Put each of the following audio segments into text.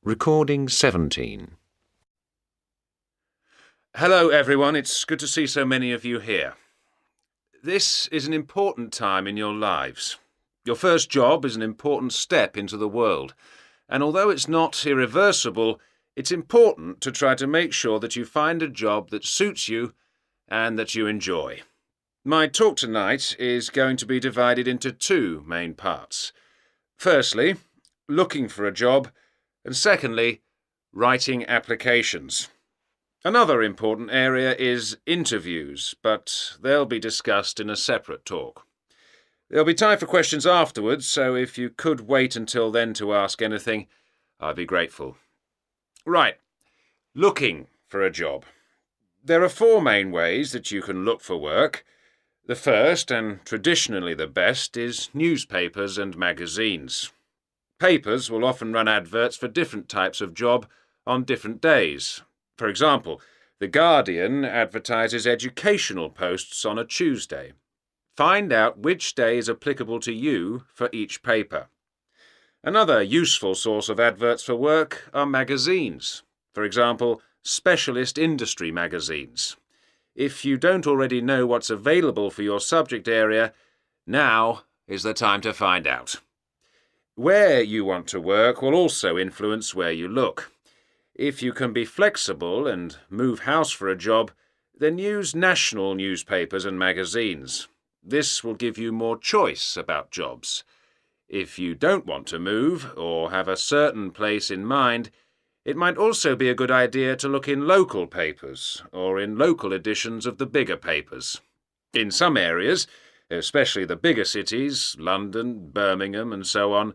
Recording 17. Hello everyone, it's good to see so many of you here. This is an important time in your lives. Your first job is an important step into the world, and although it's not irreversible, it's important to try to make sure that you find a job that suits you and that you enjoy. My talk tonight is going to be divided into two main parts. Firstly, looking for a job, and secondly, writing applications. Another important area is interviews, but they'll be discussed in a separate talk. There'll be time for questions afterwards, so if you could wait until then to ask anything, I'd be grateful. Right, looking for a job. There are four main ways that you can look for work. The first, and traditionally the best, is newspapers and magazines. Papers will often run adverts for different types of job on different days. For example, The Guardian advertises educational posts on a Tuesday. Find out which day is applicable to you for each paper. Another useful source of adverts for work are magazines. For example, specialist industry magazines. If you don't already know what's available for your subject area, now is the time to find out. Where you want to work will also influence where you look. If you can be flexible and move house for a job, then use national newspapers and magazines. This will give you more choice about jobs. If you don't want to move or have a certain place in mind, it might also be a good idea to look in local papers or in local editions of the bigger papers. In some areas, especially the bigger cities, London, Birmingham and so on,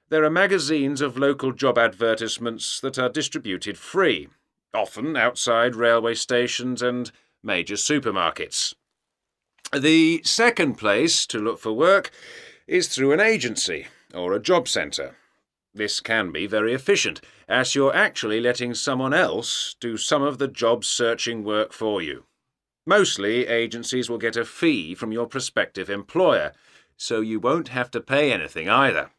there are magazines of local job advertisements that are distributed free, often outside railway stations and major supermarkets. The second place to look for work is through an agency or a job centre. This can be very efficient, as you're actually letting someone else do some of the job searching work for you. Mostly, agencies will get a fee from your prospective employer, so you won't have to pay anything either.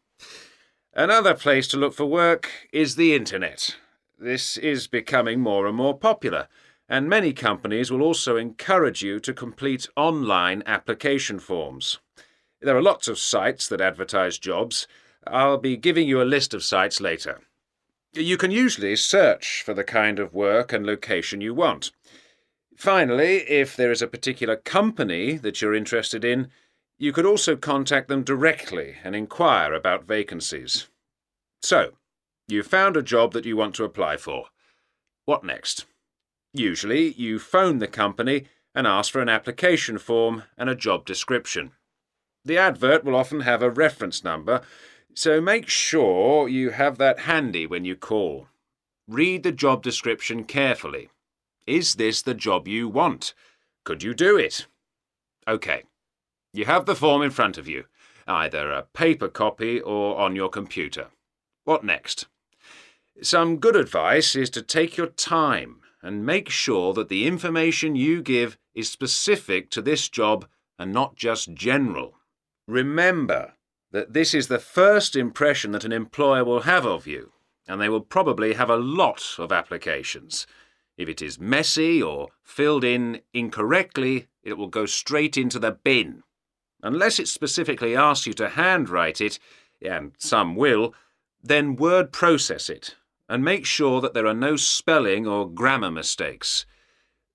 Another place to look for work is the internet. This is becoming more and more popular, and many companies will also encourage you to complete online application forms. There are lots of sites that advertise jobs. I'll be giving you a list of sites later. You can usually search for the kind of work and location you want. Finally, if there is a particular company that you're interested in, you could also contact them directly and inquire about vacancies. So, you've found a job that you want to apply for. What next? Usually, you phone the company and ask for an application form and a job description. The advert will often have a reference number, so make sure you have that handy when you call. Read the job description carefully. Is this the job you want? Could you do it? Okay. You have the form in front of you, either a paper copy or on your computer. What next? Some good advice is to take your time and make sure that the information you give is specific to this job and not just general. Remember that this is the first impression that an employer will have of you, and they will probably have a lot of applications. If it is messy or filled in incorrectly, it will go straight into the bin. Unless it specifically asks you to handwrite it, and some will, then word process it and make sure that there are no spelling or grammar mistakes.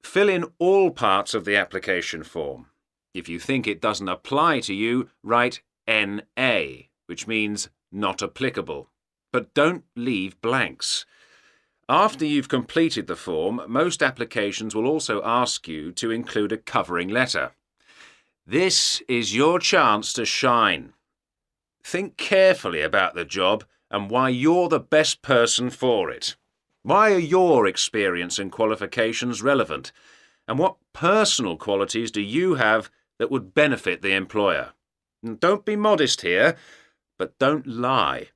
Fill in all parts of the application form. If you think it doesn't apply to you, write NA, which means not applicable. But don't leave blanks. After you've completed the form, most applications will also ask you to include a covering letter. This is your chance to shine. Think carefully about the job and why you're the best person for it. Why are your experience and qualifications relevant? And what personal qualities do you have that would benefit the employer? And don't be modest here, but don't lie.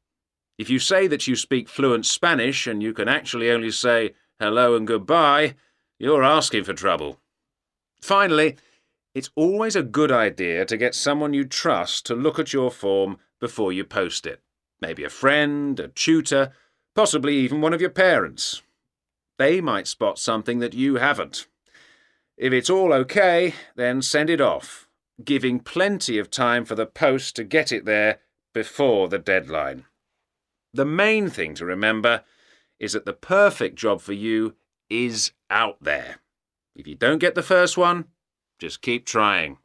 If you say that you speak fluent Spanish and you can actually only say hello and goodbye, you're asking for trouble. Finally, it's always a good idea to get someone you trust to look at your form before you post it. Maybe a friend, a tutor, Possibly even one of your parents. They might spot something that you haven't. If it's all okay, then send it off, giving plenty of time for the post to get it there before the deadline. The main thing to remember is that the perfect job for you is out there. If you don't get the first one, just keep trying.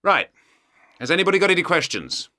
Right. Has anybody got any questions?